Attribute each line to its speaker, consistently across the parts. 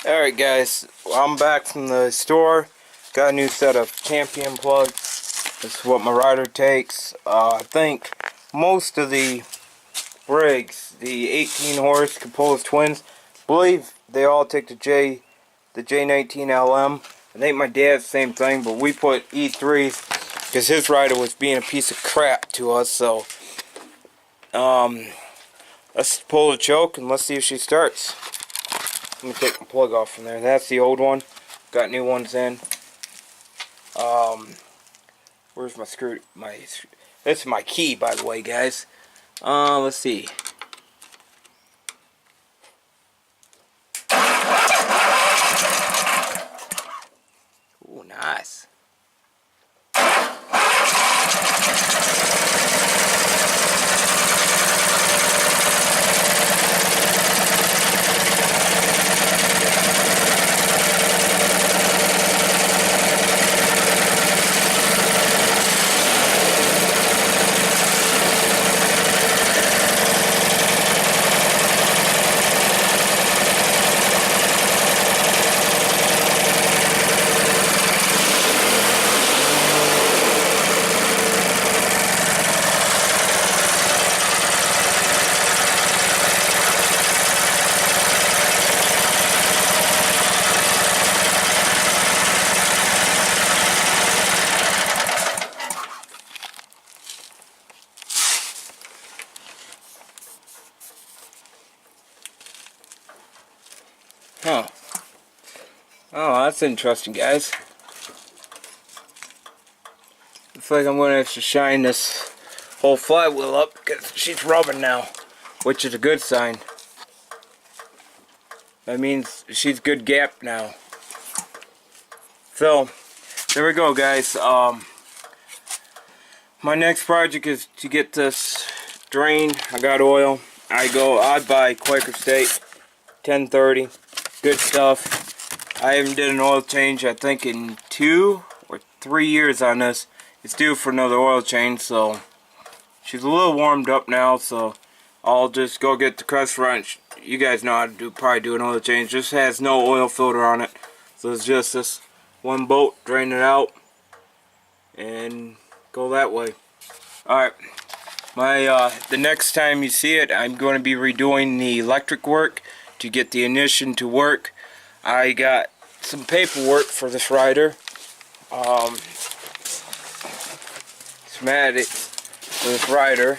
Speaker 1: Alright guys, I'm back from the store. Got a new set of Champion plugs. This is what my rider takes. I think most of the rigs, the 18 horse Capola's twins, believe they all take the J19LM. I think my dad's the same thing, but we put E3s because his rider was being a piece of crap to us. So let's pull the choke and let's see if she starts. Let me take the plug off from there. That's the old one. Got new ones in. Where's my screw? This is my key, by the way, guys. Let's see. Ooh, nice. Huh. Oh, that's interesting, guys. Looks like I'm going to have to shine this whole flywheel up because she's rubbing now, which is a good sign. That means she's good gap now. So, there we go, guys. My next project is to get this drained. I got oil. I'd buy Quaker State 1030. Good stuff. I haven't did an oil change, I think, in 2 or 3 years on this. It's due for another oil change, so she's a little warmed up now, so I'll just go get the crest wrench. You guys know how to probably do an oil change. Just has no oil filter on it, so it's just this one bolt, drain it out and go that way. Alright, the next time you see it, I'm going to be redoing the electric work to get the ignition to work. I got some paperwork for this rider, schematics for this rider.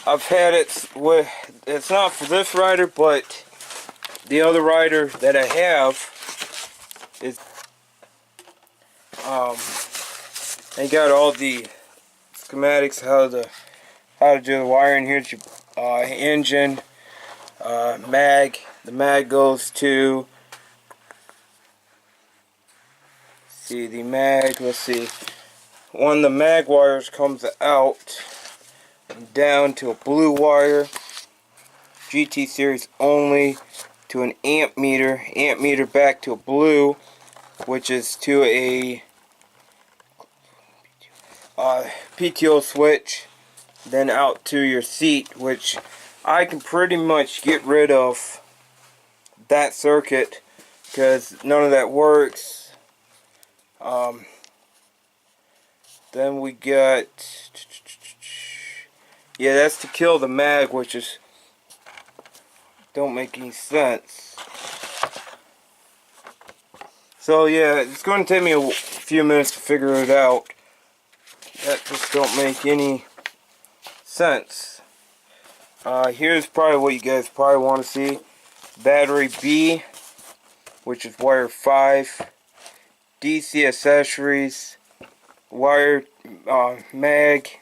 Speaker 1: I've had it with, it's not for this rider, but the other rider that I have is, they got all the schematics, how to do the wiring. Here's your engine, mag. The mag goes to, the mag, let's see, one of the mag wires comes out and down to a blue wire, GT series only, to an amp meter back to a blue, which is to a PTO switch, then out to your seat, which I can pretty much get rid of that circuit because none of that works. Then we got, yeah, that's to kill the mag, which is, don't make any sense. So yeah, it's going to take me a few minutes to figure it out. That just don't make any sense. Here's probably what you guys probably want to see. Battery B, which is wire 5. DC accessories, wire, mag,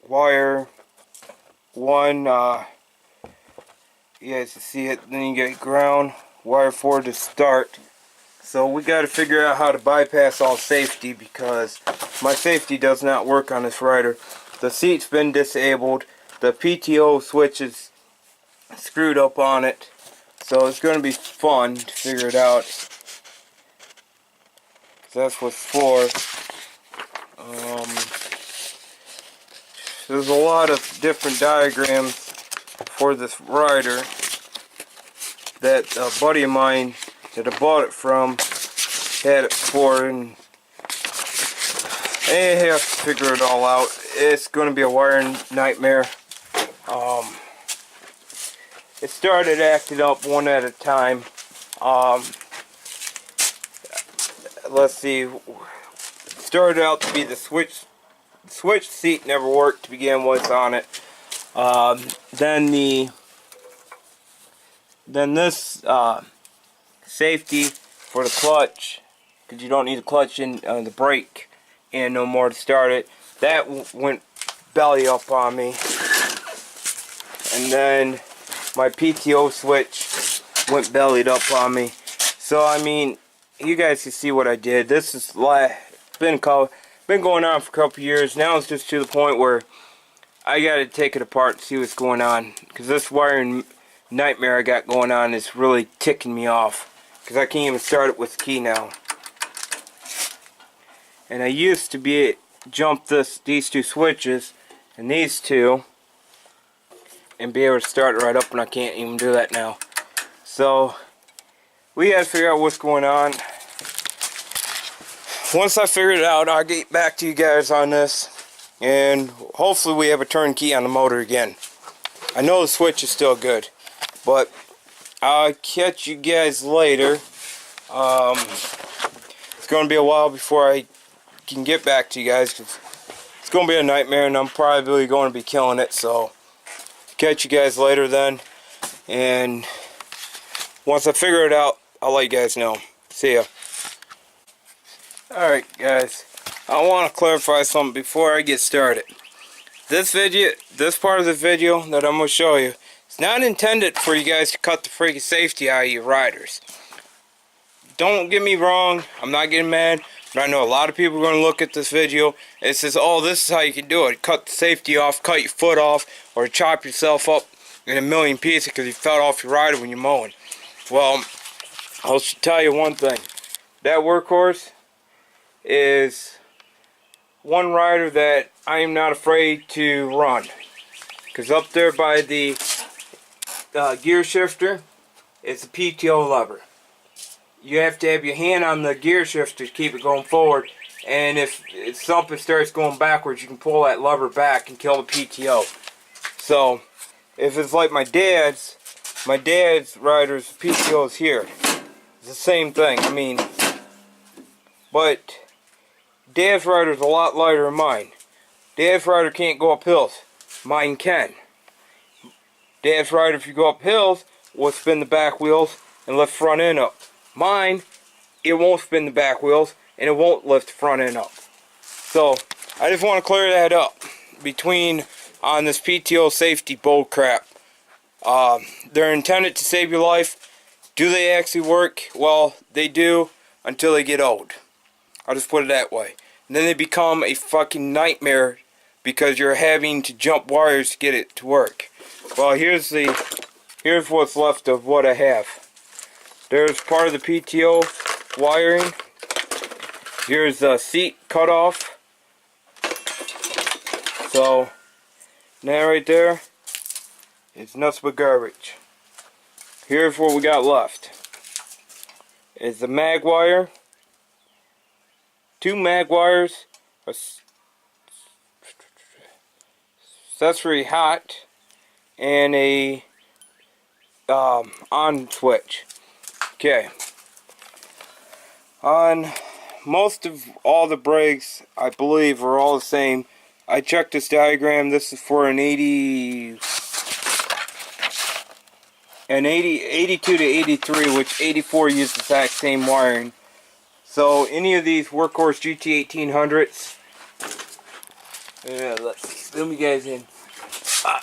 Speaker 1: wire 1, you guys can see it. Then you get ground, wire 4 to start. So we got to figure out how to bypass all safety because my safety does not work on this rider. The seat's been disabled. The PTO switch is screwed up on it. So it's going to be fun to figure it out. So that's what it's for. There's a lot of different diagrams for this rider that a buddy of mine that I bought it from had it for, and I have to figure it all out. It's going to be a wiring nightmare. It started acting up one at a time. Let's see. It started out to be the switch seat never worked to begin with on it. Then this safety for the clutch, because you don't need a clutch in the brake and no more to start it, that went belly up on me. And then my PTO switch went bellied up on me. So I mean, you guys can see what I did. This has been going on for a couple years. Now it's just to the point where I gotta take it apart and see what's going on, because this wiring nightmare I got going on is really ticking me off, because I can't even start it with the key now. And I used to be jump these two switches and these two and be able to start it right up, and I can't even do that now. So we gotta figure out what's going on. Once I figure it out, I'll get back to you guys on this, and hopefully we have a turnkey on the motor again. I know the switch is still good, but I'll catch you guys later. It's going to be a while before I can get back to you guys, because it's going to be a nightmare, and I'm probably going to be killing it. So catch you guys later then, and once I figure it out, I'll let you guys know. See ya. Alright guys, I want to clarify something before I get started. This part of the video that I'm going to show you, it's not intended for you guys to cut the freaking safety out of your riders. Don't get me wrong, I'm not getting mad, but I know a lot of people are going to look at this video and says, oh, this is how you can do it. Cut the safety off, cut your foot off, or chop yourself up in a million pieces because you fell off your rider when you're mowing. Well, I'll tell you one thing. That workhorse is one rider that I am not afraid to run, because up there by the gear shifter, it's a PTO lever. You have to have your hand on the gear shifter to keep it going forward, and if something starts going backwards, you can pull that lever back and kill the PTO. So if it's like my dad's rider's PTO is here. It's the same thing. I mean, but Dad's rider is a lot lighter than mine. Dad's rider can't go up hills. Mine can. Dad's rider, if you go up hills, will spin the back wheels and lift front end up. Mine, it won't spin the back wheels and it won't lift the front end up. So I just want to clear that up on this PTO safety bull crap. They're intended to save your life. Do they actually work? Well, they do until they get old. I'll just put it that way. And then they become a fucking nightmare because you're having to jump wires to get it to work. Well, here's what's left of what I have. There's part of the PTO wiring. Here's a seat cut off. So now right there, it's nuts but garbage. Here's what we got left. It's the mag wire. 2 mag wires, accessory hot, and a on switch. Okay. On most of all the brakes, I believe, are all the same. I checked this diagram. This is for an 82 to 83, which 84 uses the exact same wiring. So any of these workhorse GT1800s, let's zoom you guys in.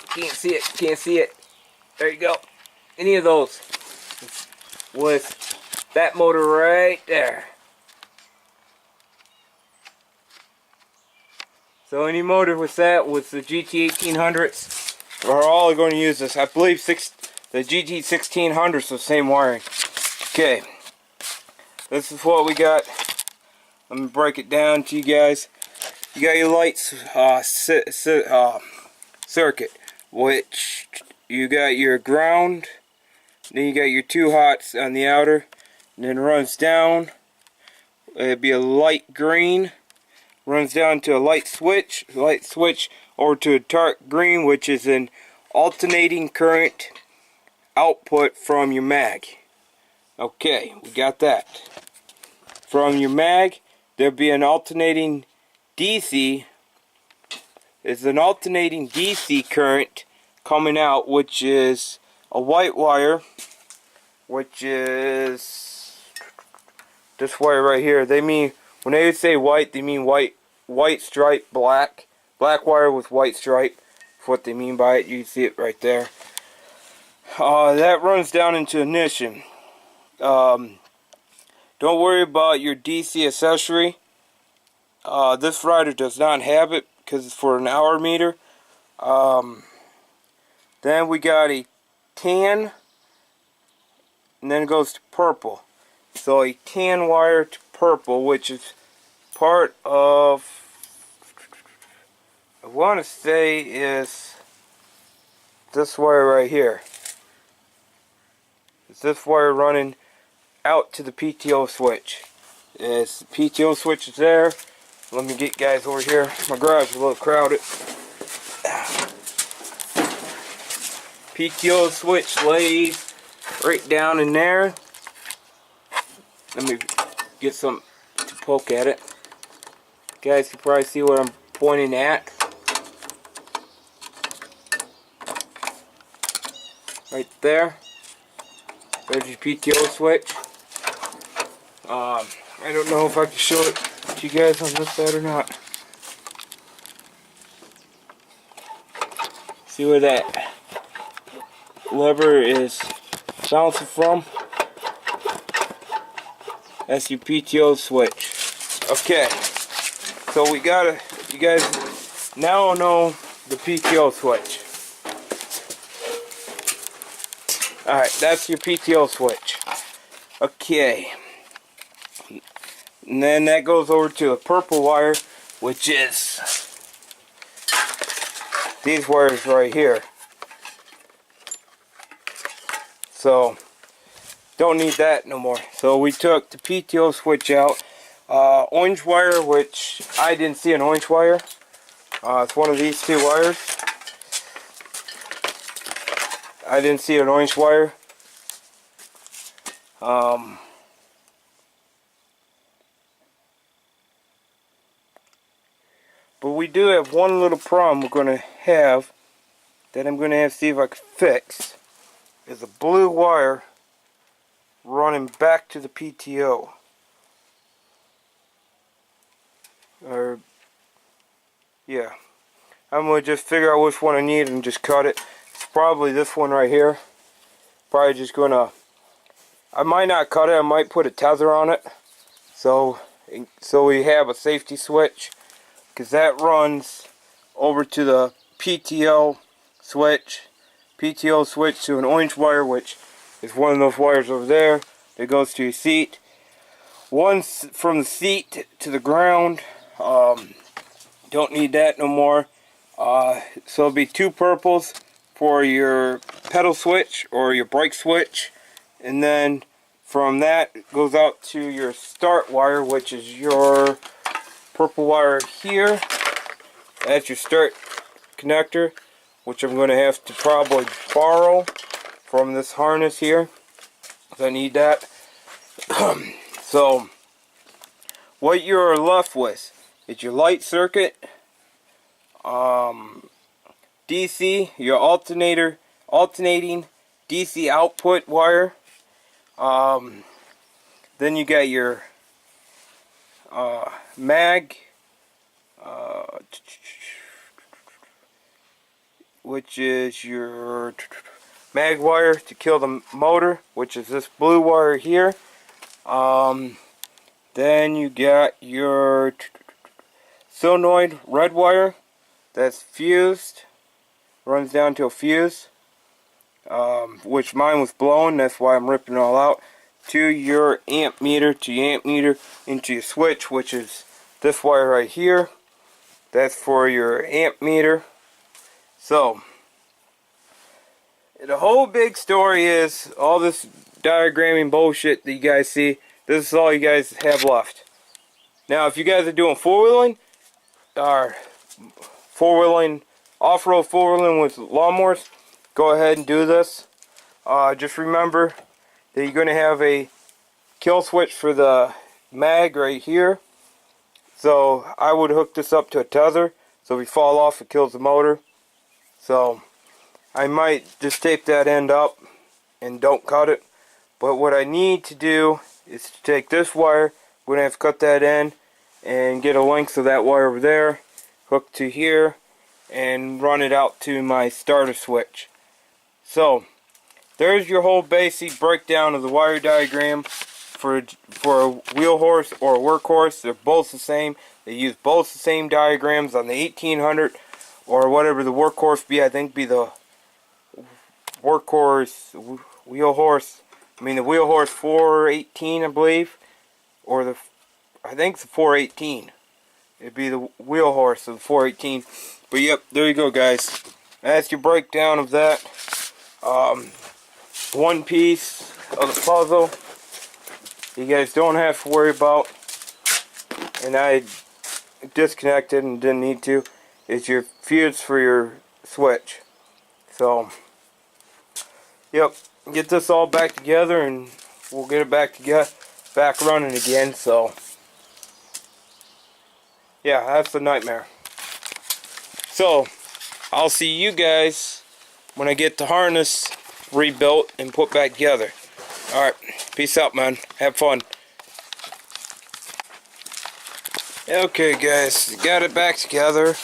Speaker 1: Can't see it. There you go. Any of those with that motor right there. So any motor with that, with the GT1800s, are all going to use this. I believe the GT1600s are the same wiring. Okay. This is what we got. Let me break it down to you guys. You got your lights circuit, which you got your ground, then you got your 2 hots on the outer, and then runs down. It'd be a light green, runs down to a light switch over to a dark green, which is an alternating current output from your mag. Okay, we got that. From your mag, there'd be an alternating DC. It's an alternating DC current coming out, which is a white wire, which is this wire right here. They mean, when they say white, they mean white stripe, black wire with white stripe. That's what they mean by it. You see it right there. That runs down into ignition. Don't worry about your DC accessory. This rider does not have it because it's for an hour meter. Then we got a tan, and then it goes to purple. So a tan wire to purple, which is part of, I want to say, is this wire right here. It's this wire running out to the PTO switch. Yes, the PTO switch is there. Let me get guys over here. My garage is a little crowded. PTO switch lays right down in there. Let me get some to poke at it. Guys can probably see what I'm pointing at. Right there. There's your PTO switch. I don't know if I can show it to you guys on this side or not. See where that lever is bouncing from? That's your PTO switch. Okay, so we gotta, you guys now know the PTO switch. Alright, that's your PTO switch. Okay. And then that goes over to a purple wire, which is these wires right here. So, don't need that no more. So we took the PTO switch out. Orange wire, which I didn't see an orange wire. It's one of these 2 wires. I didn't see an orange wire. But we do have one little problem we're going to have that I'm going to have to see if I can fix. Is a blue wire running back to the PTO. Or, yeah. I'm going to just figure out which one I need and just cut it. It's probably this one right here. Probably just going to, I might not cut it, I might put a tether on it. So we have a safety switch. Because that runs over to the PTO switch to an orange wire, which is one of those wires over there that goes to your seat. One's from the seat to the ground. Don't need that no more. So it'll be 2 purples for your pedal switch or your brake switch, and then from that it goes out to your start wire, which is your purple wire here. That's your start connector, which I'm going to have to probably borrow from this harness here, because I need that. So what you're left with is your light circuit, DC, your alternating DC output wire, then you got your mag, which is your mag wire to kill the motor, which is this blue wire here. Then you got your solenoid red wire that's fused, runs down to a fuse, which mine was blown, that's why I'm ripping it all out, to your amp meter, into your switch, which is this wire right here. That's for your amp meter. So the whole big story is all this diagramming bullshit that you guys see. This is all you guys have left. Now, if you guys are doing four-wheeling, or four-wheeling, off-road four-wheeling with lawnmowers, go ahead and do this. Just remember that you're going to have a kill switch for the mag right here. So I would hook this up to a tether, so if you fall off it kills the motor. So I might just tape that end up and don't cut it. But what I need to do is to take this wire, we're going to have to cut that in and get a length of that wire over there, hook to here, and run it out to my starter switch. So there's your whole basic breakdown of the wire diagram for a wheel horse or a workhorse. They're both the same. They use both the same diagrams on the 1800 or whatever the workhorse be. I think be the workhorse wheel horse. I mean the wheel horse 418, I believe, or I think it's the 418. It'd be the wheel horse of the 418. But yep, there you go, guys. That's your breakdown of that. One piece of the puzzle you guys don't have to worry about, and I disconnected and didn't need to, is your fuse for your switch. So yep, get this all back together and we'll get it back running again. So yeah, that's the nightmare. So I'll see you guys when I get the harness rebuilt and put back together. Alright, peace out, man. Have fun. Okay, guys, got it back together.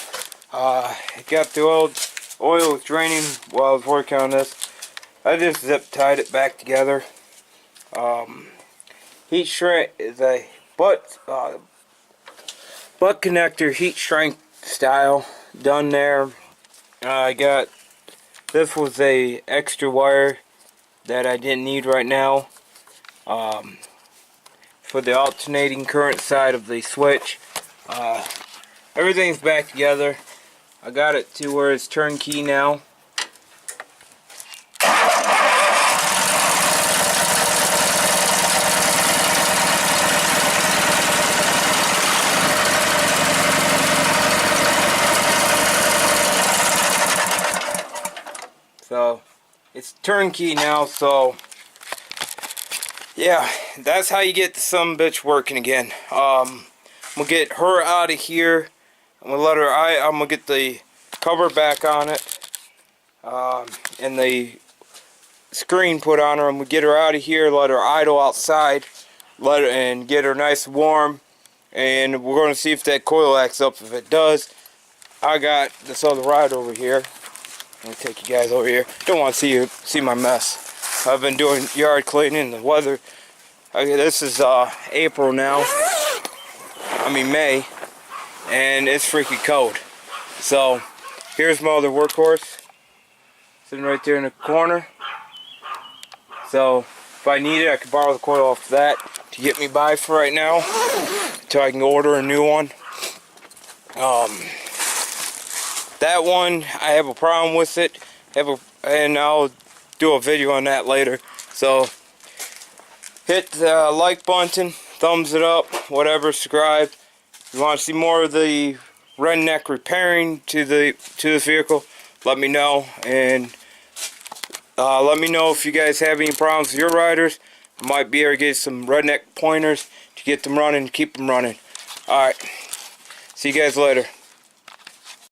Speaker 1: Got the oil was draining while I was working on this. I just zip tied it back together. Heat shrink is a butt connector heat shrink style done there. I got, this was a extra wire that I didn't need right now for the alternating current side of the switch. Everything's back together. I got it to where it's turnkey now. So it's turnkey now, so yeah, that's how you get the sumbitch working again. I'm gonna get her out of here. I'm gonna get the cover back on it, and the screen put on her. I'm gonna get her out of here, let her idle outside, and get her nice and warm, and we're gonna see if that coil acts up. If it does, I got this other rod over here. Let me take you guys over here. Don't want to see my mess. I've been doing yard cleaning. The weather. Okay, this is April now. I mean May, and it's freaking cold. So here's my other workhorse, sitting right there in the corner. So if I need it, I can borrow the coil off that to get me by for right now, until I can order a new one. That one, I have a problem with it, and I'll do a video on that later. So hit the like button, thumbs it up, whatever, subscribe. If you want to see more of the redneck repairing to this vehicle, let me know. And let me know if you guys have any problems with your riders. I might be able to get some redneck pointers to get them running, keep them running. Alright, see you guys later.